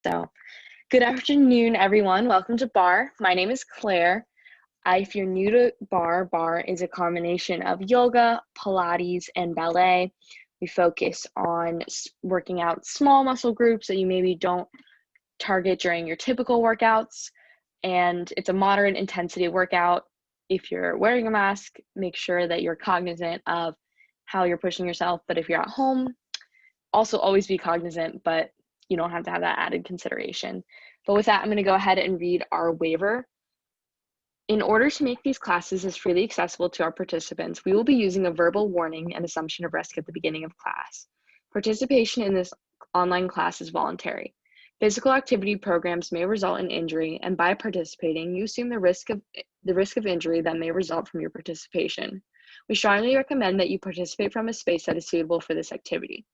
So, good afternoon, everyone. Welcome to Barre. My name is Claire. If you're new to Barre, Barre is a combination of yoga, Pilates, and ballet. We focus on working out small muscle groups that you maybe don't target during your typical workouts. And it's a moderate intensity workout. If you're wearing a mask, make sure that you're cognizant of how you're pushing yourself. But if you're at home, also always be cognizant, but you don't have to have that added consideration. But with that, I'm going to go ahead and read our waiver. In order to make these classes as freely accessible to our participants, we will be using a verbal warning and assumption of risk at the beginning of class. Participation in this online class is voluntary. Physical activity programs may result in injury, and by participating, you assume the risk of injury that may result from your participation. We strongly recommend that you participate from a space that is suitable for this activity.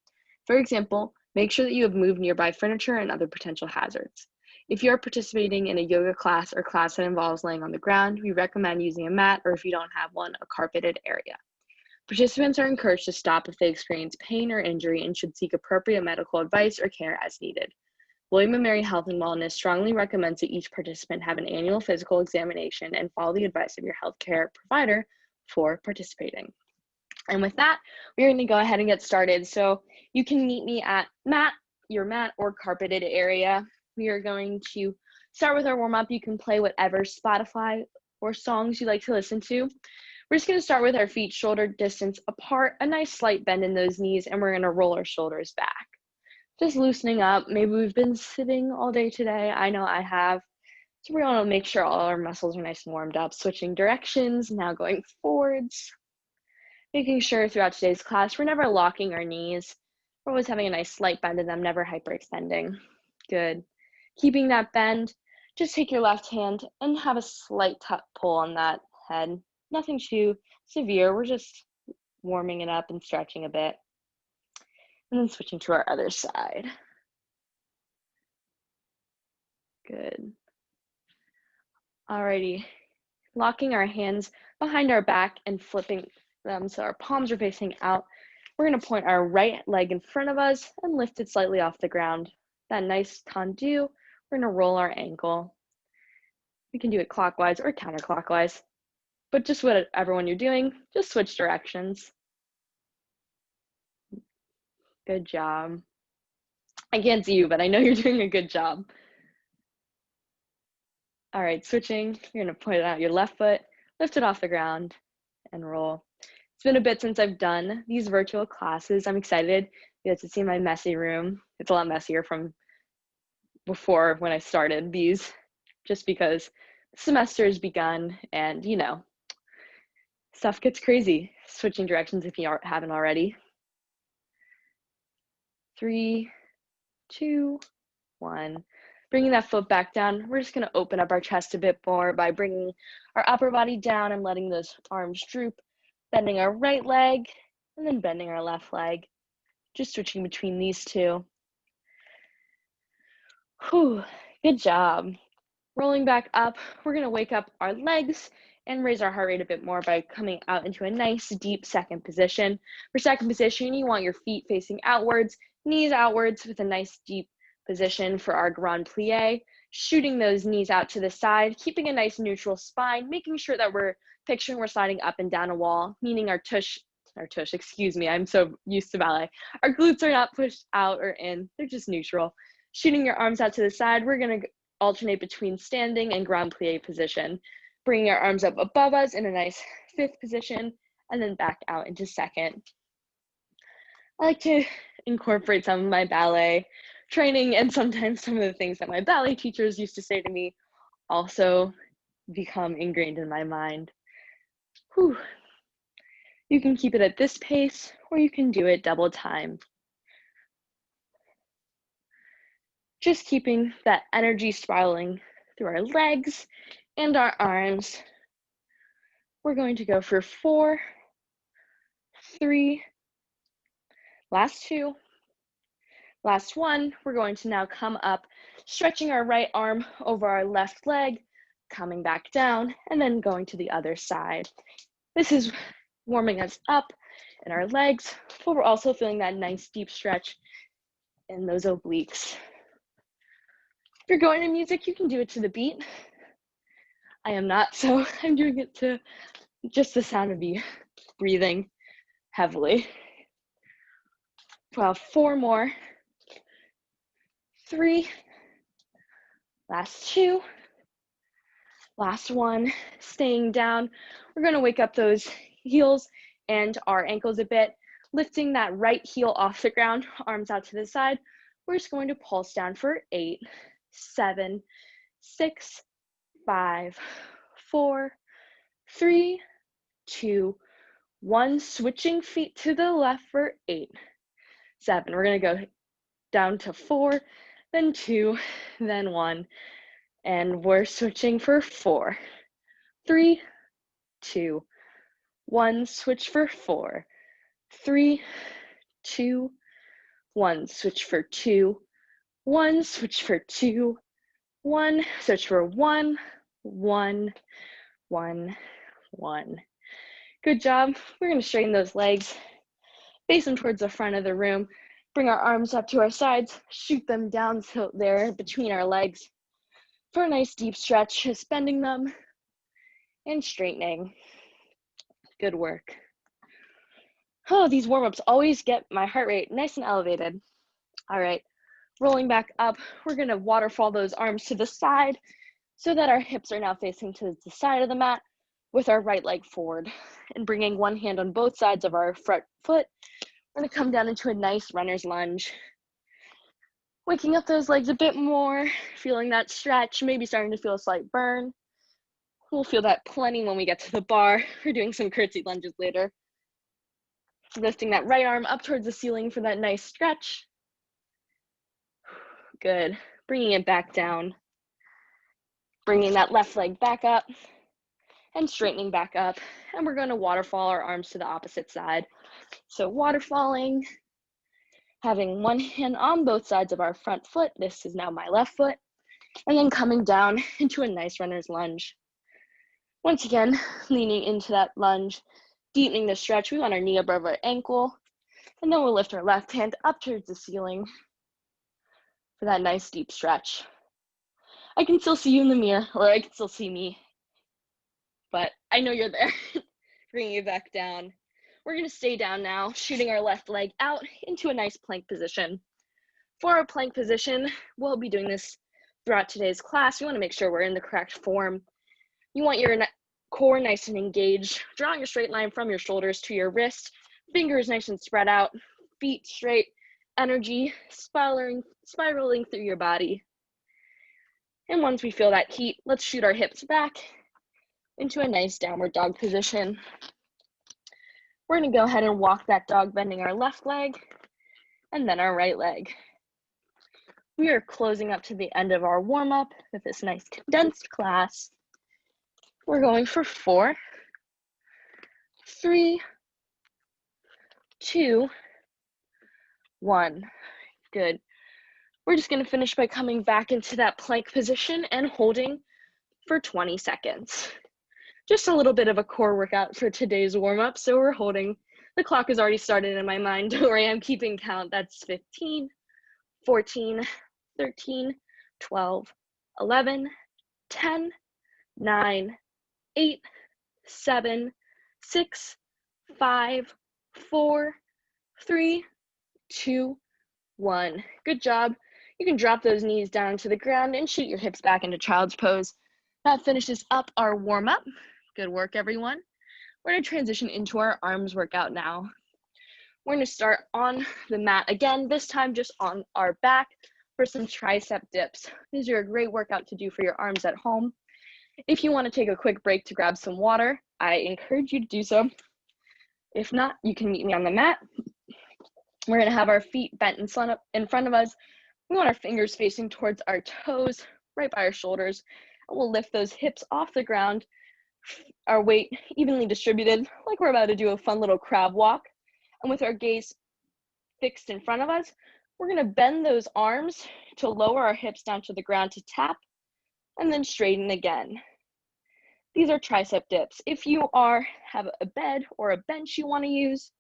For example, make sure that you have moved nearby furniture and other potential hazards. If you are participating in a yoga class or class that involves laying on the ground, we recommend using a mat, or if you don't have one, a carpeted area. Participants are encouraged to stop if they experience pain or injury and should seek appropriate medical advice or care as needed. William & Mary Health and Wellness strongly recommends that each participant have an annual physical examination and follow the advice of your healthcare provider for participating. And with that, we're going to go ahead and get started. So you can meet me at your mat or carpeted area. We are going to start with our warm-up. You can play whatever Spotify or songs you like to listen to. We're just going to start with our feet shoulder distance apart, a nice slight bend in those knees, and we're going to roll our shoulders back. Just loosening up. Maybe we've been sitting all day today. I know I have. So we're going to make sure all our muscles are nice and warmed up. Switching directions, now going forwards. Making sure throughout today's class, we're never locking our knees. We're always having a nice slight bend in them, never hyperextending. Good. Keeping that bend, just take your left hand and have a slight pull on that head. Nothing too severe. We're just warming it up and stretching a bit. And then switching to our other side. Good. Alrighty. Locking our hands behind our back and flipping them so our palms are facing out. We're going to point our right leg in front of us and lift it slightly off the ground. That nice tendu. We're going to roll our ankle. We can do it clockwise or counterclockwise, but just whatever one you're doing, just switch directions. Good job. I can't see you, but I know you're doing a good job. All right, switching. You're going to point out your left foot, lift it off the ground, and roll. It's been a bit since I've done these virtual classes. I'm excited. You get to see my messy room. It's a lot messier from before when I started these, just because the semester has begun and, you know, stuff gets crazy. Switching directions if you haven't already. 3, 2, 1. Bringing that foot back down, we're just going to open up our chest a bit more by bringing our upper body down and letting those arms droop, bending our right leg, and then bending our left leg. Just switching between these two. Whew, good job. Rolling back up, we're going to wake up our legs and raise our heart rate a bit more by coming out into a nice deep second position. For second position, you want your feet facing outwards, knees outwards with a nice deep position for our grand plie, shooting those knees out to the side, keeping a nice neutral spine, making sure that we're picturing we're sliding up and down a wall, meaning our tush, excuse me, I'm so used to ballet. Our glutes are not pushed out or in, they're just neutral. Shooting your arms out to the side, we're gonna alternate between standing and grand plie position, bringing our arms up above us in a nice fifth position, and then back out into second. I like to incorporate some of my ballet training and sometimes some of the things that my ballet teachers used to say to me also become ingrained in my mind. Whew. You can keep it at this pace or you can do it double time. Just keeping that energy spiraling through our legs and our arms. We're going to go for 4, 3, last 2, last 1. We're going to now come up, stretching our right arm over our left leg, coming back down, and then going to the other side. This is warming us up in our legs, but we're also feeling that nice deep stretch in those obliques. If you're going to music, you can do it to the beat. I am not, so I'm doing it to just the sound of me breathing heavily. Well, 4 more. 3. Last 2. Last 1. Staying down. We're going to wake up those heels and our ankles a bit, lifting that right heel off the ground, arms out to the side. We're just going to pulse down for 8, 7, 6, 5, 4, 3, 2, 1. Switching feet to the left for 8, 7. We're going to go down to 4, then 2, then 1. And we're switching for 4, 3, 2, 1. Switch for 4, 3, 2, 1. Switch for 2, 1. Switch for 2, 1. Switch for 1, 1, 1, 1. Good job. We're going to straighten those legs, face them towards the front of the room, bring our arms up to our sides, shoot them down so they're between our legs for a nice deep stretch, just bending them and straightening. Good work. Oh, these warm-ups always get my heart rate nice and elevated. All right, rolling back up, we're going to waterfall those arms to the side so that our hips are now facing to the side of the mat with our right leg forward, and bringing one hand on both sides of our front foot. We're going to come down into a nice runner's lunge. Waking up those legs a bit more, feeling that stretch, maybe starting to feel a slight burn. We'll feel that plenty when we get to the bar. We're doing some curtsy lunges later. Lifting that right arm up towards the ceiling for that nice stretch. Good. Bringing it back down. Bringing that left leg back up and straightening back up. And we're going to waterfall our arms to the opposite side. So waterfalling, having one hand on both sides of our front foot. This is now my left foot. And then coming down into a nice runner's lunge. Once again, leaning into that lunge, deepening the stretch. We want our knee above our ankle. And then we'll lift our left hand up towards the ceiling for that nice deep stretch. I can still see you in the mirror, or I can still see me, but I know you're there. Bringing it back down. We're going to stay down now, shooting our left leg out into a nice plank position. For our plank position, we'll be doing this throughout today's class. You want to make sure we're in the correct form. You want your core nice and engaged, drawing a straight line from your shoulders to your wrist, fingers nice and spread out, feet straight, energy spiraling through your body. And once we feel that heat, let's shoot our hips back into a nice downward dog position. We're going to go ahead and walk that dog, bending our left leg and then our right leg. We are closing up to the end of our warm-up with this nice condensed class. We're going for 4, 3, 2, 1. Good. We're just going to finish by coming back into that plank position and holding for 20 seconds. Just a little bit of a core workout for today's warm-up. So we're holding, the clock has already started in my mind. Don't worry, I'm keeping count. That's 15, 14, 13, 12, 11, 10, 9, 8, 7, 6, 5, 4, 3, 2, 1. Good job. You can drop those knees down to the ground and shoot your hips back into child's pose. That finishes up our warm-up. Good work, everyone. We're going to transition into our arms workout now. We're going to start on the mat again, this time just on our back for some tricep dips. These are a great workout to do for your arms at home. If you want to take a quick break to grab some water, I encourage you to do so. If not, you can meet me on the mat. We're going to have our feet bent in front of us. We want our fingers facing towards our toes, right by our shoulders. And we'll lift those hips off the ground, our weight evenly distributed, like we're about to do a fun little crab walk. And with our gaze fixed in front of us, we're going to bend those arms to lower our hips down to the ground to tap, and then straighten again. These are tricep dips. If you have a bed or a bench you want to use,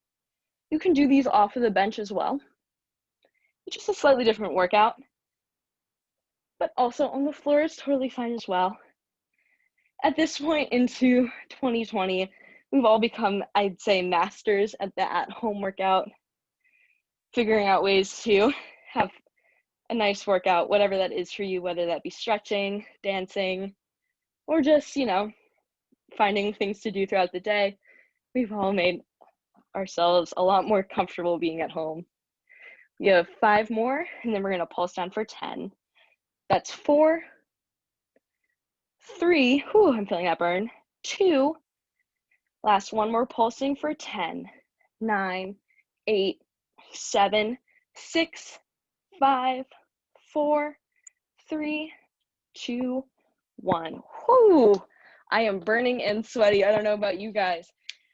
you can do these off of the bench as well. It's just a slightly different workout. but also on the floor is totally fine as well. At this point into 2020, we've all become, I'd say, masters at the at-home workout, figuring out ways to have a nice workout, whatever that is for you, whether that be stretching, dancing, or just, finding things to do throughout the day. We've all made ourselves a lot more comfortable being at home. We have 5 more, and then we're going to pulse down for 10. That's 4, 3, whew, I'm feeling that burn, 2, last one more pulsing for 10, 9, 8, 7, 6, 5, 4, 3, 2, 1. Whew, I am burning and sweaty. I don't know about you guys.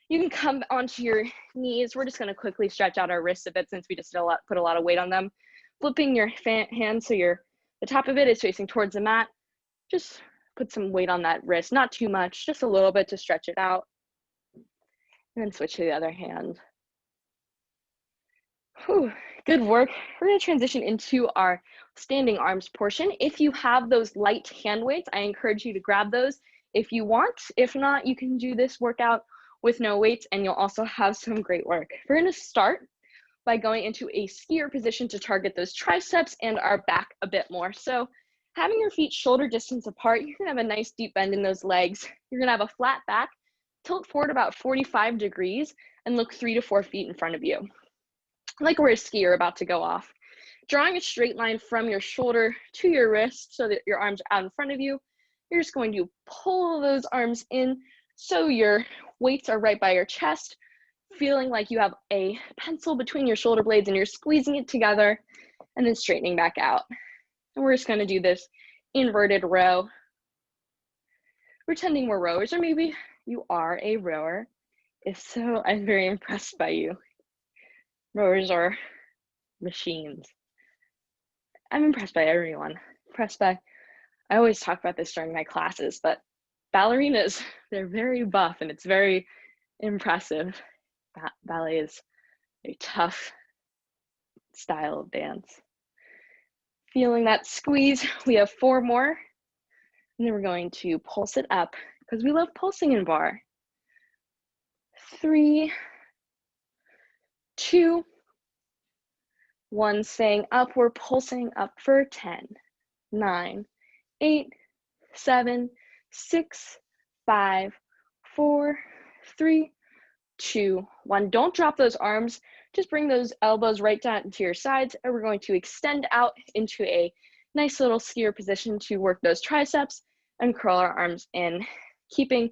You can come onto your knees. We're just going to quickly stretch out our wrists a bit since we just put a lot of weight on them. Flipping your hand so the top of it is facing towards the mat. Just put some weight on that wrist, not too much, just a little bit to stretch it out. And then switch to the other hand. Whew, good work. We're going to transition into our standing arms portion. If you have those light hand weights, I encourage you to grab those if you want. If not, you can do this workout with no weights and you'll also have some great work. We're going to start by going into a skier position to target those triceps and our back a bit more. So having your feet shoulder distance apart, you're going to have a nice deep bend in those legs. You're going to have a flat back, tilt forward about 45 degrees and look 3 to 4 feet in front of you, like we're a skier about to go off. Drawing a straight line from your shoulder to your wrist so that your arms are out in front of you. You're just going to pull those arms in so your weights are right by your chest, feeling like you have a pencil between your shoulder blades and you're squeezing it together and then straightening back out. And we're just going to do this inverted row, pretending we're rowers, or maybe you are a rower. If so, I'm very impressed by you. Rowers are machines. I'm impressed by everyone. I always talk about this during my classes, but ballerinas, they're very buff and it's very impressive. Ballet is a tough style of dance. Feeling that squeeze, we have 4 more, and then we're going to pulse it up because we love pulsing in bar. 3, 2, 1, staying up. We're pulsing up for 10, 9, 8, 7, 6, 5, 4, 3, 2, 1. Don't drop those arms. Just bring those elbows right down to your sides, and we're going to extend out into a nice little skier position to work those triceps and curl our arms in, keeping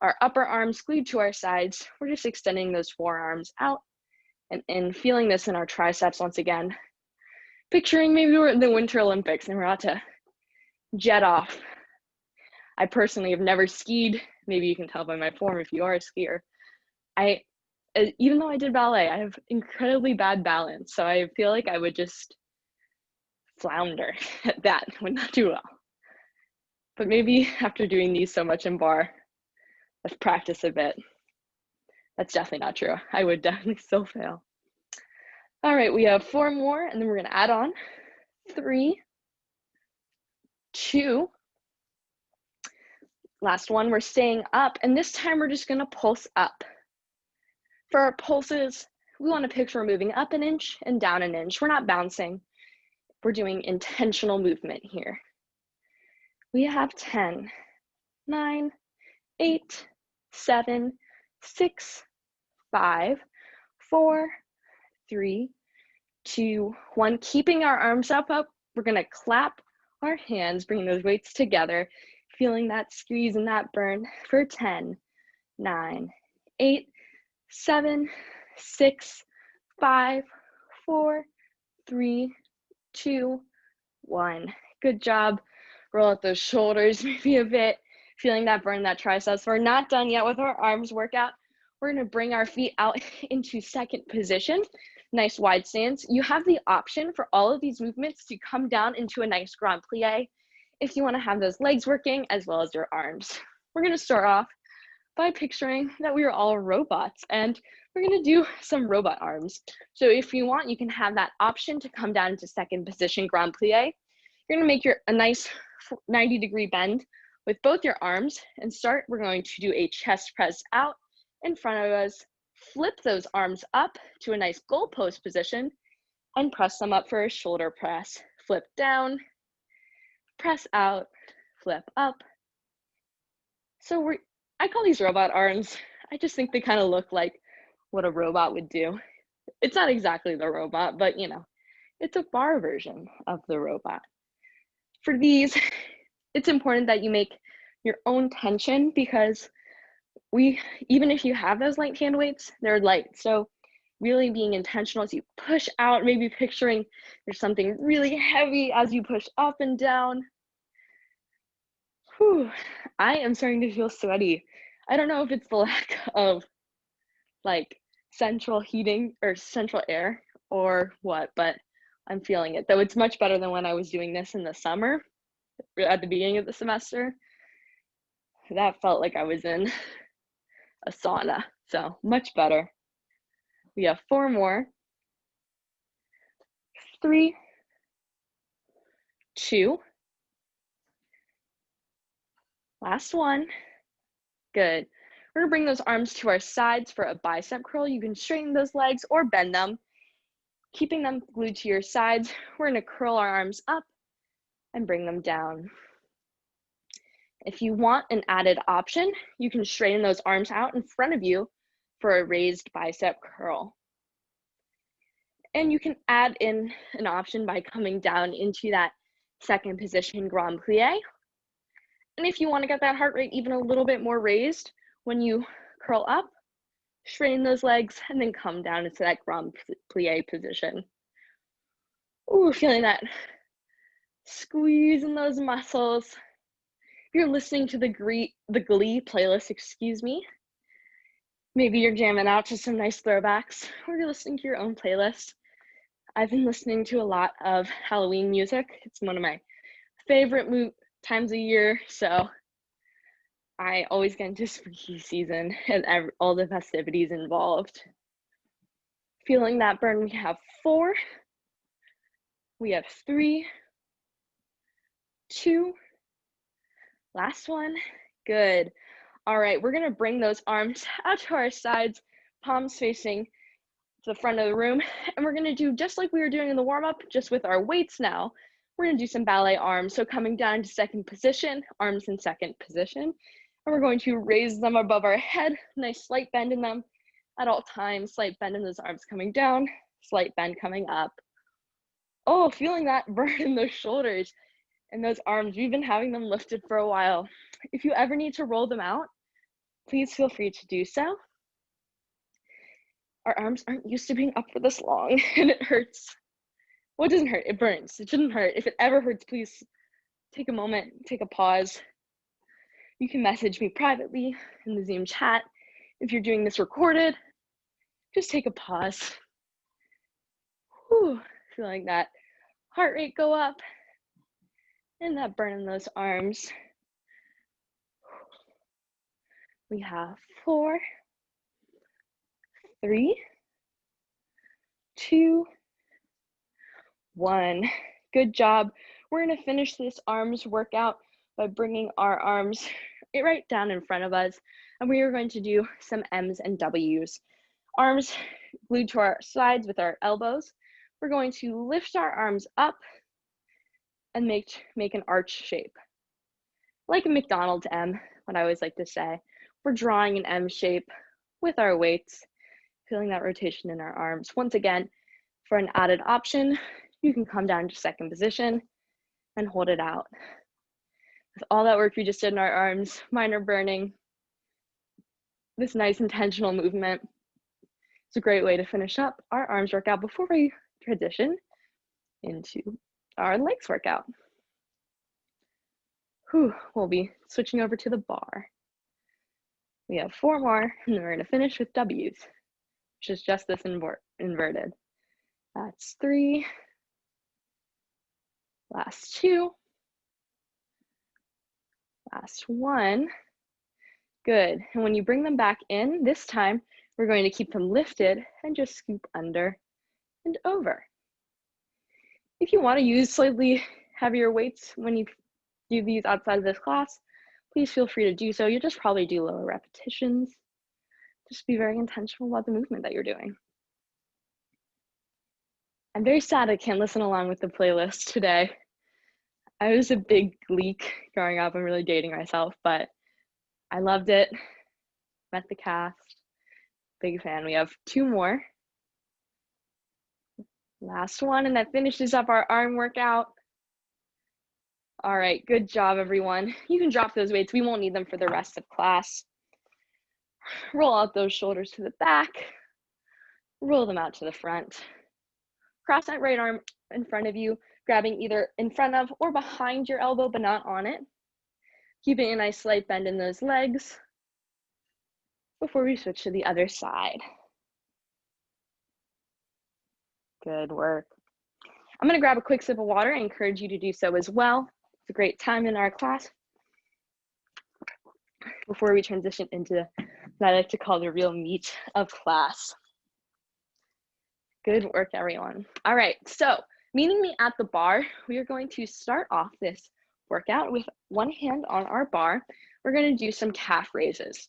our upper arms glued to our sides. We're just extending those forearms out and feeling this in our triceps once again. Picturing maybe we're in the Winter Olympics and we're about to jet off. I personally have never skied. Maybe you can tell by my form if you are a skier. Even though I did ballet, I have incredibly bad balance. So I feel like I would just flounder at that, would not do well. But maybe after doing these so much in bar, let's practice a bit. That's definitely not true. I would definitely still fail. All right, we have 4 more, and then we're gonna add on 3, 2, last one, we're staying up, and this time we're just gonna pulse up. For our pulses, we wanna picture we're moving up an inch and down an inch. We're not bouncing. We're doing intentional movement here. We have 10, 9, 8, 7, 6, 5, 4, 3, 2, 1. Keeping our arms up. We're gonna clap our hands, bringing those weights together, feeling that squeeze and that burn for 10, 9, 8, 7, 6, 5, 4, 3, 2, 1. Good job. Roll out those shoulders maybe a bit, feeling that burn, that triceps. We're not done yet with our arms workout. We're gonna bring our feet out into second position. Nice wide stance. You have the option for all of these movements to come down into a nice grand plie if you wanna have those legs working as well as your arms. We're gonna start off by picturing that we are all robots and we're gonna do some robot arms. So if you want, you can have that option to come down into second position grand plie. You're gonna make a nice 90-degree bend with both your arms and start. We're going to do a chest press out in front of us, flip those arms up to a nice goal pose position and press them up for a shoulder press. Flip down, press out, flip up. So I call these robot arms. I just think they kind of look like what a robot would do. It's not exactly the robot, but you know, it's a bar version of the robot. For these, it's important that you make your own tension because even if you have those light hand weights, they're light. So really being intentional as you push out, maybe picturing there's something really heavy as you push up and down. Whew, I am starting to feel sweaty. I don't know if it's the lack of like central heating or central air or what, but I'm feeling it. Though it's much better than when I was doing this in the summer at the beginning of the semester. That felt like I was in a sauna, so much better. We have 4 more. 3, 2. Last one. Good. We're gonna bring those arms to our sides for a bicep curl. You can straighten those legs or bend them. Keeping them glued to your sides, we're gonna curl our arms up and bring them down. If you want an added option, you can straighten those arms out in front of you for a raised bicep curl. And you can add in an option by coming down into that second position, grand plie. And if you want to get that heart rate even a little bit more raised, when you curl up, straighten those legs, and then come down into that grand plie position. Ooh, feeling that squeeze in those muscles. If you're listening to the Glee playlist, excuse me, maybe you're jamming out to some nice throwbacks, or you're listening to your own playlist. I've been listening to a lot of Halloween music. It's one of my favorite times of year, so I always get into spooky season and all the festivities involved. Feeling that burn, we have 4, we have 3, 2, last one, good. All right, we're gonna bring those arms out to our sides, palms facing to the front of the room, and we're gonna do just like we were doing in the warm-up, just with our weights now. We're gonna do some ballet arms. So coming down to second position, arms in second position, and we're going to raise them above our head, nice slight bend in them at all times, slight bend in those arms coming down, slight bend coming up. Oh, feeling that burn in those shoulders and those arms. We've been having them lifted for a while. If you ever need to roll them out, please feel free to do so. Our arms aren't used to being up for this long and it hurts. Well, it doesn't hurt, it burns. It shouldn't hurt. If it ever hurts, please take a moment, take a pause. You can message me privately in the Zoom chat. If you're doing this recorded, just take a pause. Whew, feeling that heart rate go up and that burn in those arms. We have 4, 3, 2, 1. Good job. We're gonna finish this arms workout by bringing our arms right down in front of us, and we are going to do some M's and W's. Arms glued to our sides with our elbows. We're going to lift our arms up and make an arch shape. Like a McDonald's M, what I always like to say. We're drawing an M shape with our weights, feeling that rotation in our arms. Once again, for an added option, you can come down to second position and hold it out. With all that work we just did in our arms, mine are burning. This nice intentional movement. It's a great way to finish up our arms workout before we transition into our legs workout. We'll be switching over to the bar. We have 4 more, and then we're gonna finish with W's, which is just this inverted. That's 3, last 2, last 1. Good, and when you bring them back in, this time, we're going to keep them lifted and just scoop under and over. If you want to use slightly heavier weights when you do these outside of this class, please feel free to do so. You'll just probably do lower repetitions. Just be very intentional about the movement that you're doing. I'm very sad I can't listen along with the playlist today. I was a big leak growing up. I'm really dating myself, but I loved it. Met the cast. Big fan. We have 2 more. Last one, and that finishes up our arm workout. All right, good job, everyone. You can drop those weights. We won't need them for the rest of class. Roll out those shoulders to the back. Roll them out to the front. Cross that right arm in front of you, grabbing either in front of or behind your elbow, but not on it. Keeping a nice slight bend in those legs before we switch to the other side. Good work. I'm going to grab a quick sip of water. I encourage you to do so as well. It's a great time in our class before we transition into what I like to call the real meat of class. Good work, everyone. All right, so meeting me at the bar, we are going to start off this workout with one hand on our bar. We're going to do some calf raises,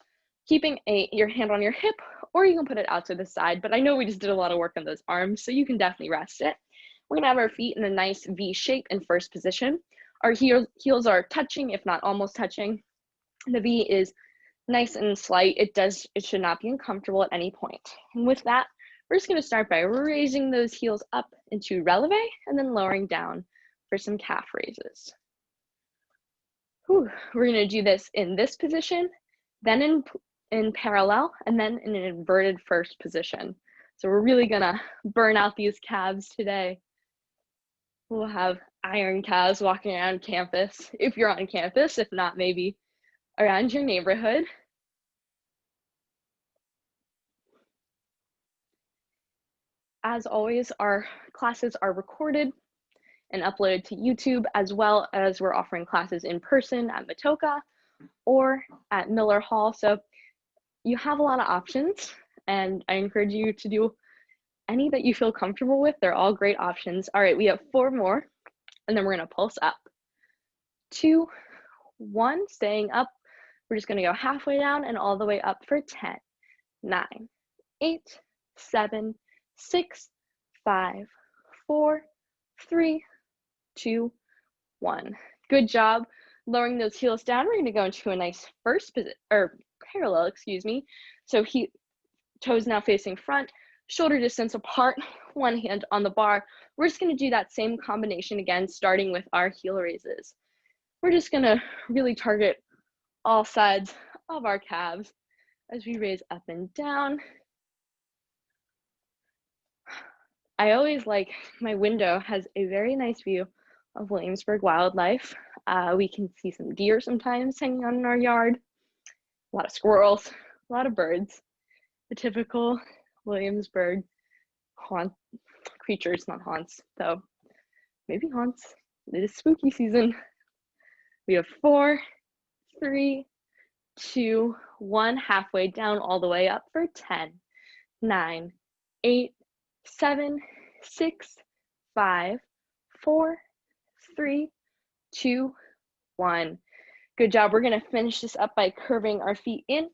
keeping your hand on your hip, or you can put it out to the side, but I know we just did a lot of work on those arms, so you can definitely rest it. We're going to have our feet in a nice V shape in first position. Our heels are touching, if not almost touching. The V is nice and slight. It should not be uncomfortable at any point. And with that, we're just going to start by raising those heels up into releve and then lowering down for some calf raises. Whew. We're going to do this in this position, then in parallel, and then in an inverted first position. So we're really going to burn out these calves today. We'll have iron calves walking around campus, if you're on campus, if not, maybe around your neighborhood. As always, our classes are recorded and uploaded to YouTube, as well as we're offering classes in person at Matoka or at Miller Hall. So you have a lot of options, and I encourage you to do any that you feel comfortable with. They're all great options. All right, we have 4 more, and then we're gonna pulse up. 2, 1, staying up. We're just gonna go halfway down and all the way up for 10, 9, 8, 7, 6, 5, 4, 3, 2, 1. Good job lowering those heels down. We're going to go into a nice first position, or parallel, excuse me. So toes now facing front, shoulder distance apart, one hand on the bar. We're just going to do that same combination again, starting with our heel raises. We're just going to really target all sides of our calves as we raise up and down. I always like, my window has a very nice view of Williamsburg wildlife. We can see some deer sometimes hanging out in our yard, a lot of squirrels, a lot of birds, the typical Williamsburg creatures, not haunts, though maybe haunts. It is spooky season. We have 4, 3, 2, 1, halfway down, all the way up for 10, 9, 8, 7, 6, 5, 4, 3, 2, 1. Good job. We're going to finish this up by curving our feet in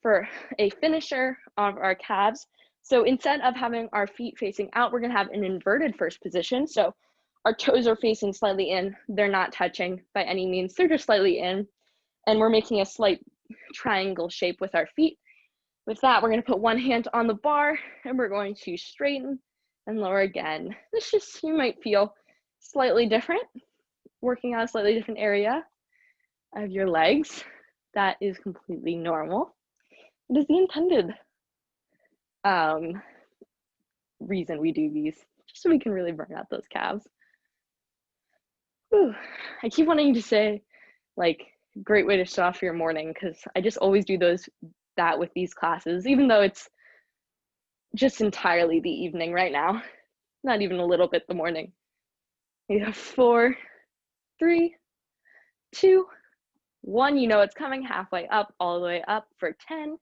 for a finisher of our calves. So instead of having our feet facing out, we're going to have an inverted first position. So our toes are facing slightly in. They're not touching by any means. They're just slightly in. And we're making a slight triangle shape with our feet. With that, we're going to put one hand on the bar and we're going to straighten and lower again. This just, you might feel slightly different, working on a slightly different area of your legs. That is completely normal. It is the intended reason we do these, just so we can really burn out those calves. Whew. I keep wanting to say, like, great way to start off your morning, because I just always do that with these classes, even though it's just entirely the evening right now, not even a little bit the morning. We have 4, 3, 2, 1. You know it's coming, halfway up, all the way up for 10,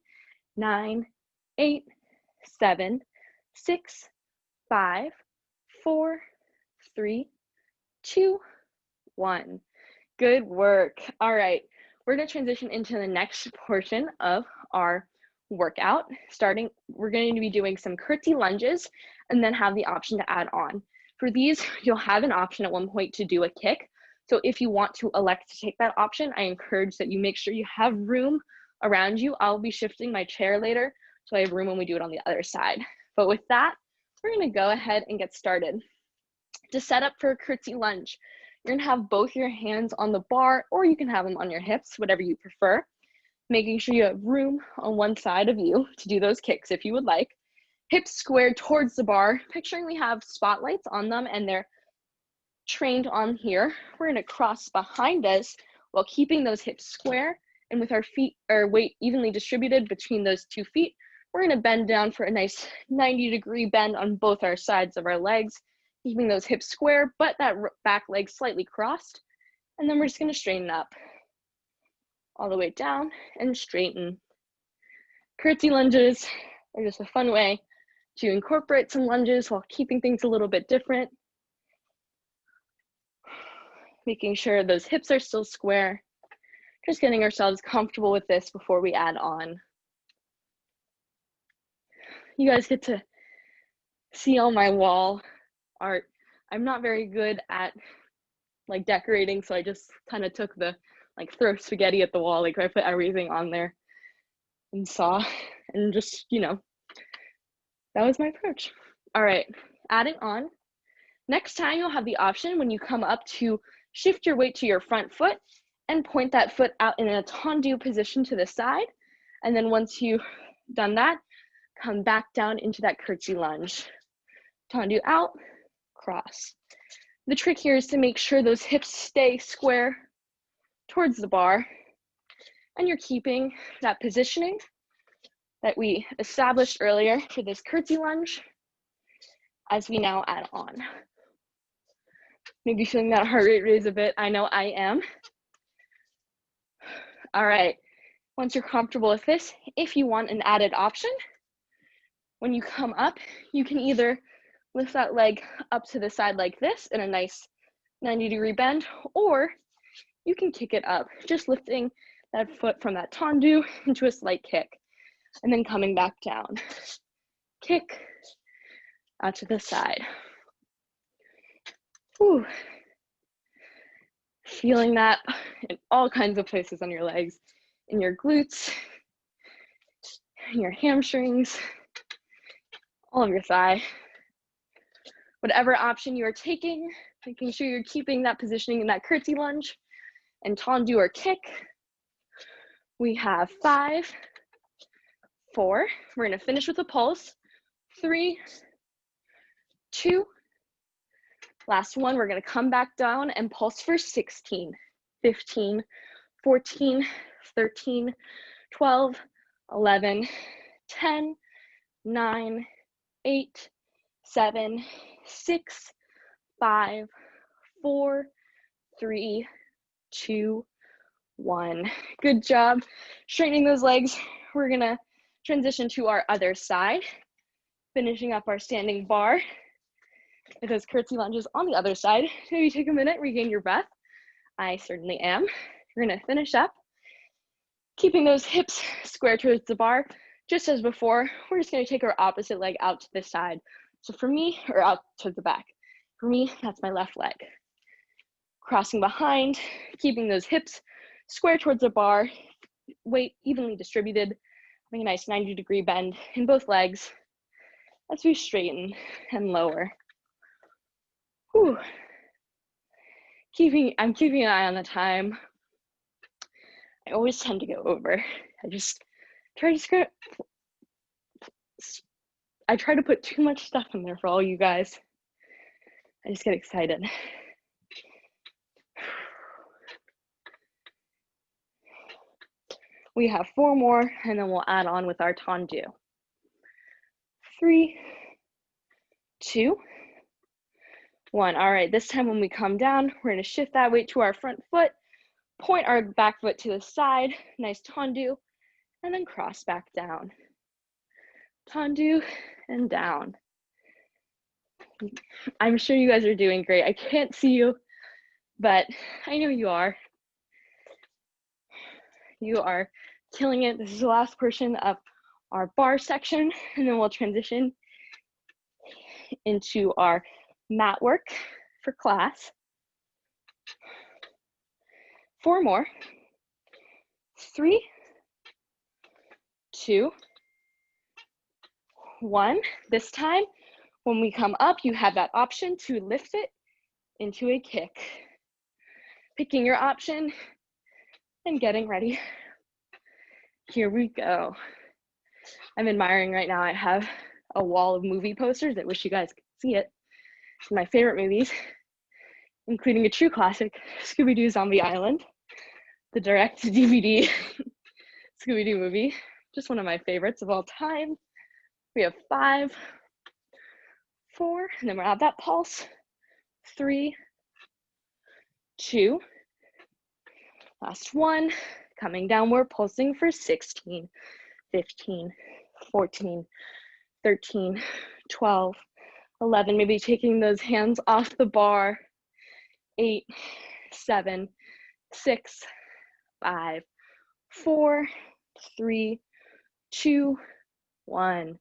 9, 8, 7, 6, 5, 4, 3, 2, 1. Good work. All right, we're going to transition into the next portion of our workout. We're going to be doing some curtsy lunges and then have the option to add on. For these, you'll have an option at one point to do a kick. So if you want to elect to take that option, I encourage that you make sure you have room around you. I'll be shifting my chair later, so I have room when we do it on the other side. But with that, we're going to go ahead and get started. To set up for a curtsy lunge, you're going to have both your hands on the bar, or you can have them on your hips, whatever you prefer, making sure you have room on one side of you to do those kicks if you would like. Hips squared towards the bar, picturing we have spotlights on them and they're trained on here. We're going to cross behind us while keeping those hips square, and with our weight evenly distributed between those 2 feet, we're going to bend down for a nice 90-degree bend on both our sides of our legs, keeping those hips square, but that back leg slightly crossed. And then we're just going to straighten up all the way down and straighten. Curtsy lunges are just a fun way to incorporate some lunges while keeping things a little bit different. Making sure those hips are still square. Just getting ourselves comfortable with this before we add on. You guys get to see on my wall art. I'm not very good at like decorating, so I just kind of took the throw spaghetti at the wall, I put everything on there and saw, and just, that was my approach. All right, adding on. Next time you'll have the option when you come up to shift your weight to your front foot and point that foot out in a tendu position to the side. And then once you've done that, come back down into that curtsy lunge. Tendu out, cross. The trick here is to make sure those hips stay square towards the bar, and you're keeping that positioning that we established earlier for this curtsy lunge as we now add on. Maybe feeling that heart rate raise a bit. I know I am. All right, once you're comfortable with this, if you want an added option, when you come up, you can either lift that leg up to the side like this in a nice 90-degree bend, or you can kick it up, just lifting that foot from that tendu into a slight kick, and then coming back down. Kick out to the side. Whew. Feeling that in all kinds of places on your legs, in your glutes, in your hamstrings, all of your thigh. Whatever option you are taking, making sure you're keeping that positioning in that curtsy lunge and tendu or kick. We have 5, 4. We're going to finish with a pulse. 3, 2. Last one, we're going to come back down and pulse for 16, 15, 14, 13, 12, 11, 10, 9, 8, 7, 6, 5, 4, 3, 2, 1. Good job straightening those legs. We're going to transition to our other side, finishing up our standing bar with those curtsy lunges on the other side. Maybe take a minute, regain your breath. I certainly am. We're going to finish up, keeping those hips square towards the bar. Just as before, we're just going to take our opposite leg out to the side. So for me, or out to the back. For me, that's my left leg. Crossing behind, keeping those hips square towards the bar, weight evenly distributed, having a nice 90-degree bend in both legs as we straighten and lower. Whew. I'm keeping an eye on the time. I always tend to go over. I just try to put too much stuff in there for all you guys. I just get excited. We have 4 more, and then we'll add on with our tendu. 3, 2, 1. All right, this time when we come down, we're going to shift that weight to our front foot, point our back foot to the side, nice tendu, and then cross back down. Tendu and down. I'm sure you guys are doing great. I can't see you, but I know you are. You are killing it. This is the last portion of our bar section, and then we'll transition into our mat work for class. 4 more. 3, 2, 1. This time, when we come up, you have that option to lift it into a kick. Picking your option and getting ready. Here we go. I'm admiring right now. I have a wall of movie posters. I wish you guys could see it. It's my favorite movies, including a true classic, Scooby-Doo Zombie Island, the direct DVD Scooby-Doo movie. Just one of my favorites of all time. We have 5, 4, and then we're at that pulse. 3, 2, last 1. Coming down, we're pulsing for 16, 15, 14, 13, 12, 11. Maybe taking those hands off the bar. 8, 7, 6, 5, 4, 3, 2, 1.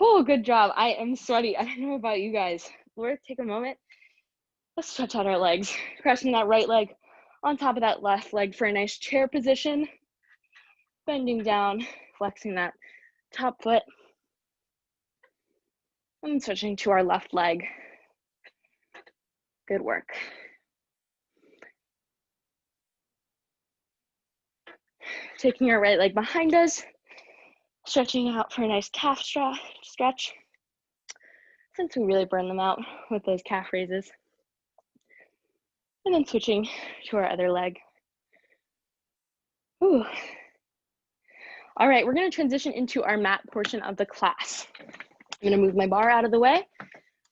Oh, good job. I am sweaty. I don't know about you guys. Let's take a moment. Let's stretch out our legs. Pressing that right leg on top of that left leg for a nice chair position. Bending down, flexing that top foot. And switching to our left leg. Good work. Taking our right leg behind us. Stretching out for a nice calf stretch. Since we really burn them out with those calf raises. And then switching to our other leg. Ooh. All right, we're gonna transition into our mat portion of the class. I'm gonna move my bar out of the way,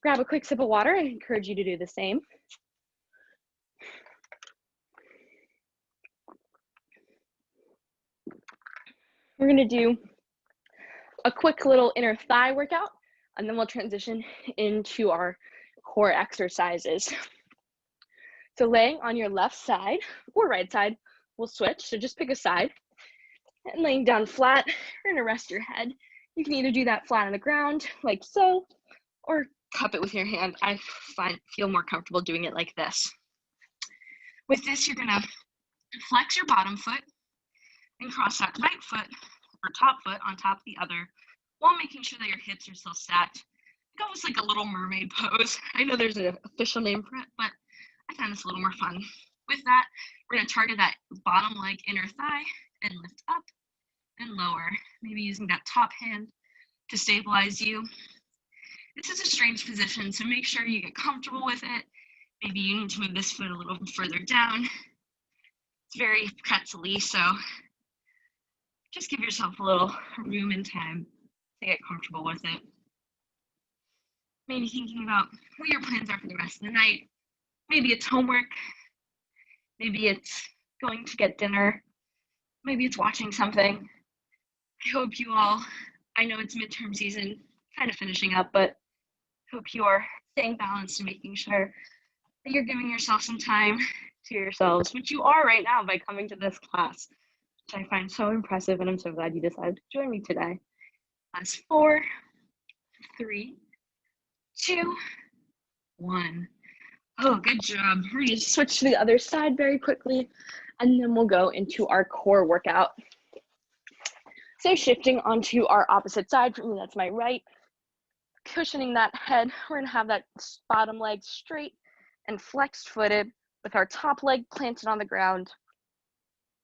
grab a quick sip of water. I encourage you to do the same. We're gonna do a quick little inner thigh workout, and then we'll transition into our core exercises. So laying on your left side or right side, we'll switch. So just pick a side. And laying down flat, you're gonna rest your head. You can either do that flat on the ground, like so, or cup it with your hand. I feel more comfortable doing it like this. With this, you're gonna flex your bottom foot and cross that right foot or top foot on top of the other, while making sure that your hips are still stacked. Almost like a little mermaid pose. I know there's an official name for it, but I find this a little more fun. With that, we're gonna target that bottom leg, inner thigh, and lift up and lower. Maybe using that top hand to stabilize you. This is a strange position, so make sure you get comfortable with it. Maybe you need to move this foot a little further down. It's very pretzel-y, so just give yourself a little room and time to get comfortable with it. Maybe thinking about what your plans are for the rest of the night. Maybe it's homework. Maybe it's going to get dinner. Maybe it's watching something. I hope you all, I know it's midterm season, kind of finishing up, but I hope you are staying balanced and making sure that you're giving yourself some time to yourselves, which you are right now by coming to this class, which I find so impressive, and I'm so glad you decided to join me today. That's 4, 3, 2, 1. Oh, good job. We're going to switch to the other side very quickly, and then we'll go into our core workout. So shifting onto our opposite side, for me that's my right, cushioning that head, we're going to have that bottom leg straight and flexed footed with our top leg planted on the ground,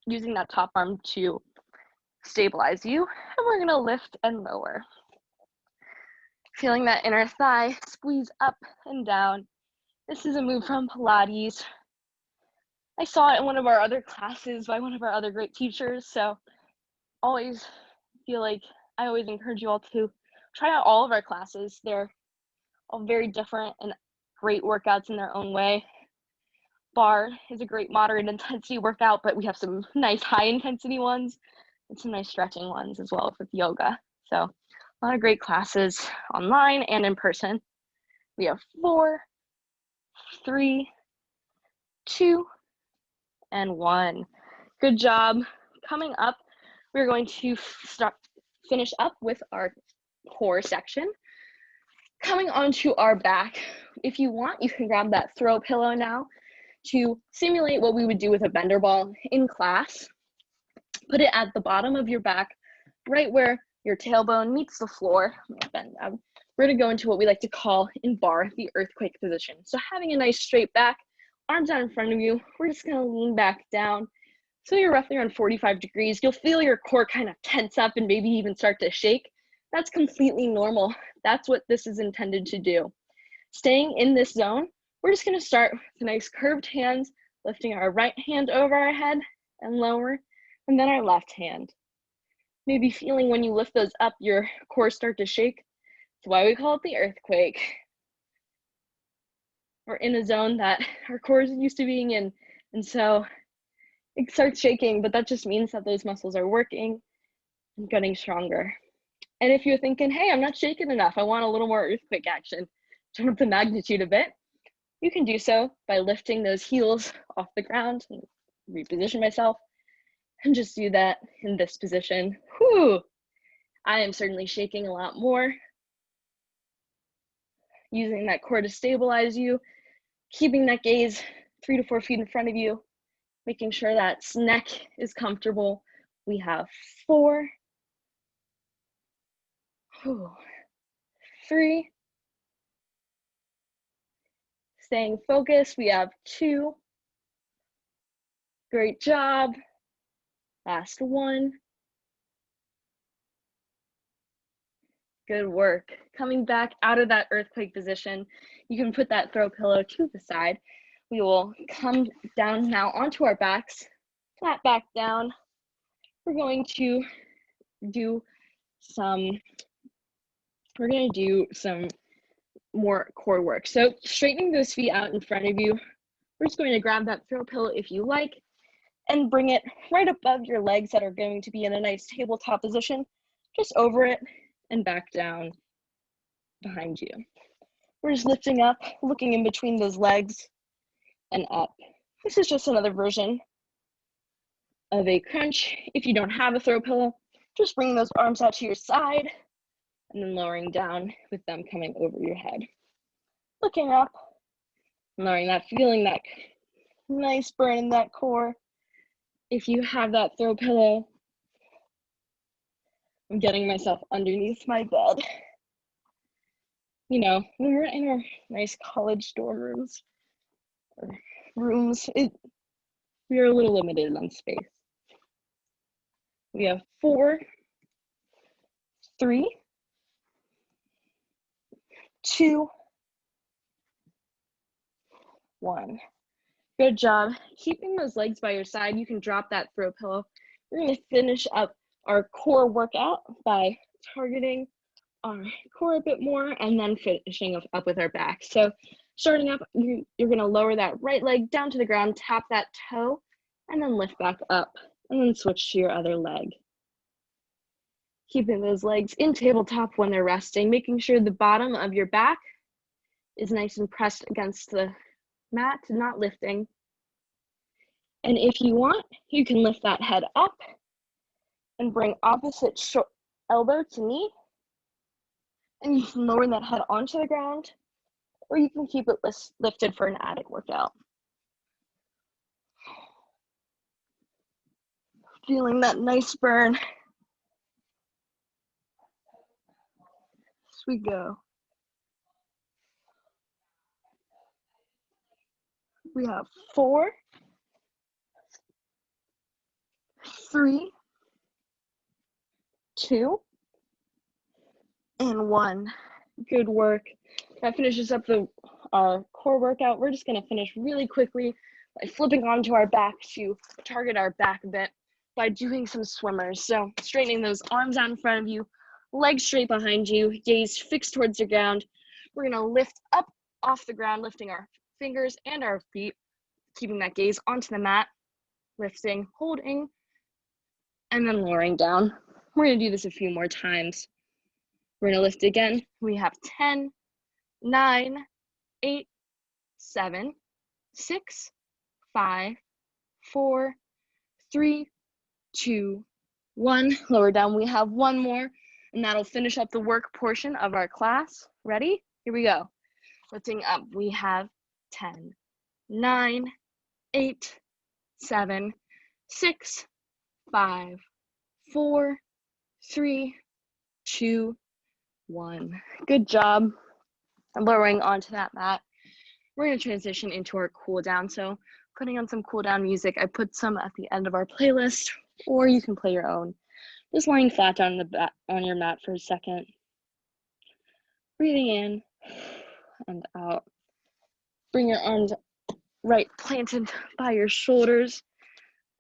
using that top arm to stabilize you, and we're going to lift and lower. Feeling that inner thigh squeeze up and down. This is a move from Pilates. I saw it in one of our other classes by one of our other great teachers, so always feel like I always encourage you all to try out all of our classes. They're all very different and great workouts in their own way. Barre is a great moderate intensity workout, but we have some nice high intensity ones and some nice stretching ones as well with yoga. So a lot of great classes online and in person. We have 4, 3, 2, and 1. Good job. Coming up, we're going to finish up with our core section. Coming onto our back, if you want, you can grab that throw pillow now to simulate what we would do with a bender ball in class. Put it at the bottom of your back, right where your tailbone meets the floor. We're going to go into what we like to call in barre the earthquake position. So having a nice straight back, arms out in front of you, we're just going to lean back down. So you're roughly around 45 degrees. You'll feel your core kind of tense up and maybe even start to shake. That's completely normal. That's what this is intended to do. Staying in this zone, we're just going to start with nice curved hands, lifting our right hand over our head and lower, and then our left hand. Maybe feeling when you lift those up, your core start to shake. That's why we call it the earthquake. We're in a zone that our core is used to being in, and so it starts shaking, but that just means that those muscles are working and getting stronger. And if you're thinking, hey, I'm not shaking enough, I want a little more earthquake action, turn up the magnitude a bit, you can do so by lifting those heels off the ground and reposition myself and just do that in this position. Whew, I am certainly shaking a lot more. Using that core to stabilize you, keeping that gaze 3 to 4 feet in front of you, making sure that neck is comfortable. We have 4, 3, staying focused. We have 2, great job. Last 1. Good work. Coming back out of that earthquake position, you can put that throw pillow to the side. We will come down now onto our backs, flat back down. We're going to do some more core work. So straightening those feet out in front of you, we're just going to grab that throw pillow if you like and bring it right above your legs that are going to be in a nice tabletop position, just over it and back down behind you. We're just lifting up, looking in between those legs and up. This is just another version of a crunch. If you don't have a throw pillow, just bring those arms out to your side and then lowering down with them coming over your head. Looking up, lowering that, feeling that nice burn in that core. If you have that throw pillow, I'm getting myself underneath my bed. You know, when we're in our nice college dorm rooms, or rooms, we are a little limited on space. We have 4, 3, 2, 1. Good job. Keeping those legs by your side, you can drop that throw pillow. We're going to finish up our core workout by targeting our core a bit more and then finishing up with our back. So starting up, you're going to lower that right leg down to the ground, tap that toe, and then lift back up, and then switch to your other leg. Keeping those legs in tabletop when they're resting, making sure the bottom of your back is nice and pressed against the mat, not lifting. And if you want, you can lift that head up and bring opposite elbow to knee, and you can lower that head onto the ground, or you can keep it lifted for an added workout. Feeling that nice burn. As we go. We have 4, 3, 2, and 1. Good work. That finishes up our core workout. We're just going to finish really quickly by flipping onto our back to target our back a bit by doing some swimmers. So straightening those arms out in front of you, legs straight behind you, gaze fixed towards the ground. We're going to lift up off the ground, lifting our fingers and our feet, keeping that gaze onto the mat, lifting, holding, and then lowering down. We're going to do this a few more times. We're going to lift again. We have 10, 9, 8, 7, 6, 5, 4, 3, 2, 1. Lower down. We have one more, and that'll finish up the work portion of our class. Ready? Here we go. Lifting up. We have 10, 9, 8, 7, 6, 5, 4, 3, 2, 1. Good job. I'm lowering onto that mat. We're going to transition into our cool down. So putting on some cool down music. I put some at the end of our playlist, or you can play your own. Just lying flat down on your mat for a second. Breathing in and out. Bring your arms right planted by your shoulders,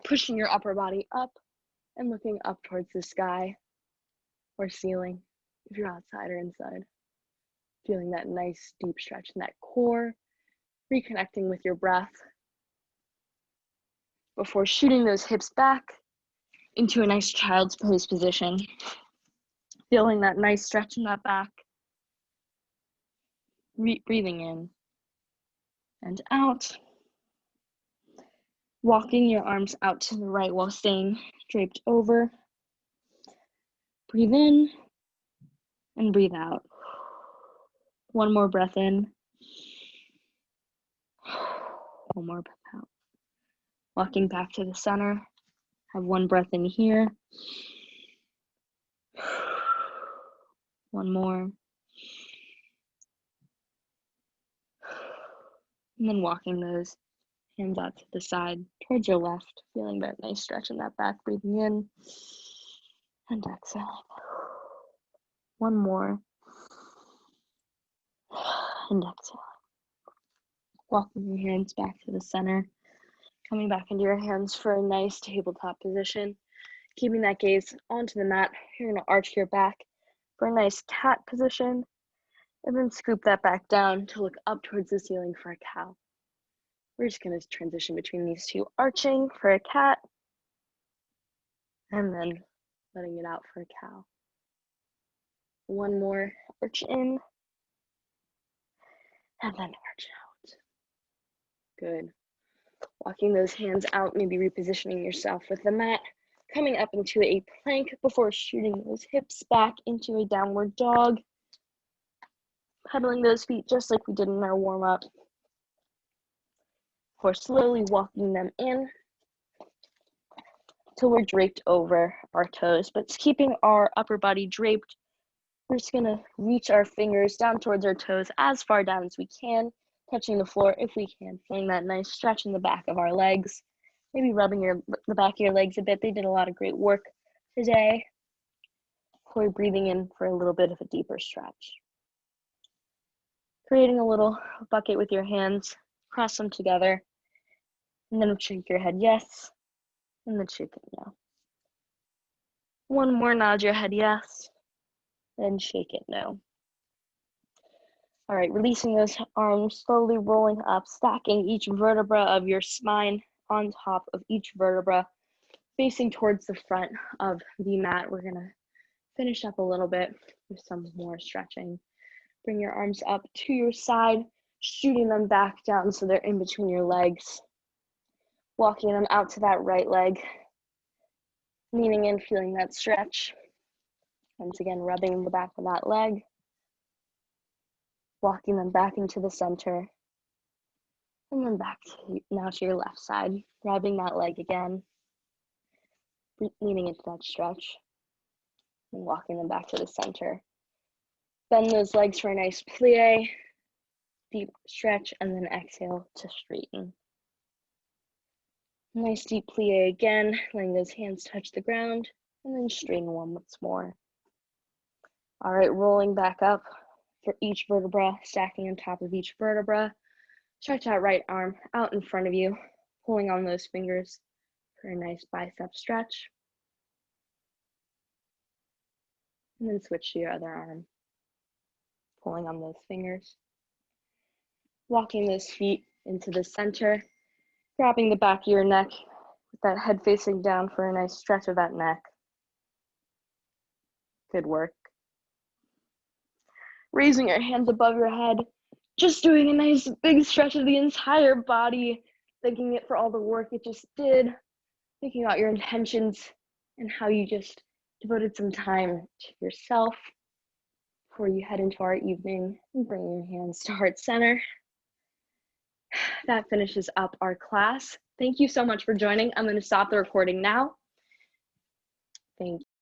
pushing your upper body up and looking up towards the sky or ceiling if you're outside or inside. Feeling that nice deep stretch in that core, reconnecting with your breath before shooting those hips back into a nice child's pose position. Feeling that nice stretch in that back. Breathing in and out. Walking your arms out to the right while staying draped over. Breathe in and breathe out. One more breath in. One more breath out. Walking back to the center. Have one breath in here. One more. And then walking those hands out to the side towards your left. Feeling that nice stretch in that back. Breathing in and exhaling. One more. And exhale. Walking your hands back to the center. Coming back into your hands for a nice tabletop position. Keeping that gaze onto the mat. You're going to arch your back for a nice cat position. And then scoop that back down to look up towards the ceiling for a cow. We're just going to transition between these two. Arching for a cat. And then letting it out for a cow. One more. Arch in. And then arch out. Good. Walking those hands out, maybe repositioning yourself with the mat. Coming up into a plank before shooting those hips back into a downward dog. Pedaling those feet just like we did in our warm-up. We're slowly walking them in till we're draped over our toes, but keeping our upper body draped. We're just gonna reach our fingers down towards our toes as far down as we can, touching the floor if we can, feeling that nice stretch in the back of our legs. Maybe rubbing the back of your legs a bit. They did a lot of great work today. Before breathing in for a little bit of a deeper stretch. Creating a little bucket with your hands, cross them together, and then shake your head yes, and then shake it no. One more, nod your head yes, then shake it no. All right, releasing those arms, slowly rolling up, stacking each vertebra of your spine on top of each vertebra, facing towards the front of the mat. We're gonna finish up a little bit with some more stretching. Bring your arms up to your side, shooting them back down so they're in between your legs. Walking them out to that right leg. Leaning in, feeling that stretch. Once again, rubbing the back of that leg. Walking them back into the center. And then back now to your left side. Grabbing that leg again. Leaning into that stretch. And walking them back to the center. Bend those legs for a nice plie. Deep stretch, and then exhale to straighten. Nice deep plie again, letting those hands touch the ground, and then straighten one once more. All right, rolling back up for each vertebra, stacking on top of each vertebra. Stretch that right arm out in front of you, pulling on those fingers for a nice bicep stretch. And then switch to your other arm, pulling on those fingers. Walking those feet into the center, grabbing the back of your neck with that head facing down for a nice stretch of that neck. Good work. Raising your hands above your head, just doing a nice big stretch of the entire body, thanking it for all the work it just did, thinking about your intentions and how you just devoted some time to yourself before you head into our evening, and bring your hands to heart center. That finishes up our class. Thank you so much for joining. I'm going to stop the recording now.